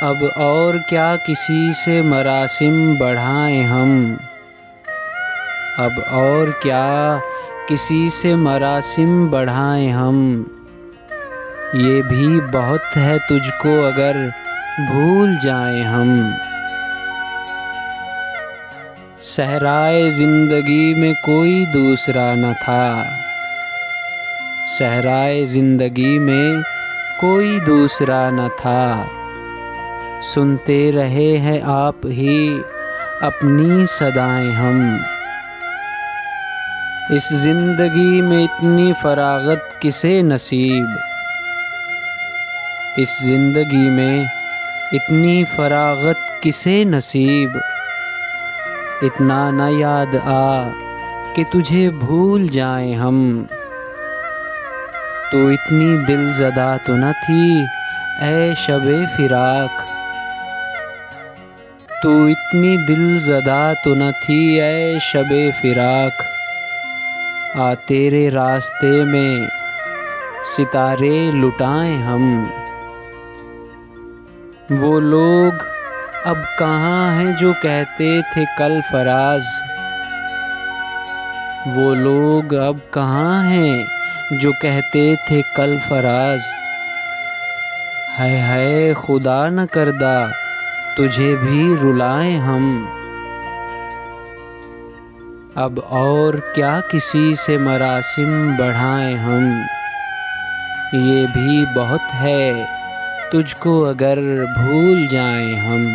اب اور کیا کسی سے مراسم بڑھائیں ہم، اب اور کیا کسی سے مراسم بڑھائیں ہم، یہ بھی بہت ہے تجھ کو اگر بھول جائیں ہم۔ صحرائے زندگی میں کوئی دوسرا نہ تھا، صحرائے زندگی میں کوئی دوسرا نہ تھا، سنتے رہے ہیں آپ ہی اپنی صدائیں ہم۔ اس زندگی میں اتنی فراغت کسے نصیب، اس زندگی میں اتنی فراغت کسے نصیب، اتنا نہ یاد آ کہ تجھے بھول جائیں ہم۔ تو اتنی دل زدہ تو نہ تھی اے شب فراق، تو اتنی دل زدہ تو نہ تھی اے شب فراق، آ تیرے راستے میں ستارے لٹائیں ہم۔ وہ لوگ اب کہاں ہیں جو کہتے تھے کل فراز، وہ لوگ اب کہاں ہیں جو کہتے تھے کل فراز، ہائے ہائے خدا نہ کردہ تجھے بھی رلائیں ہم۔ اب اور کیا کسی سے مراسم بڑھائیں ہم، یہ بھی بہت ہے تجھ کو اگر بھول جائیں ہم۔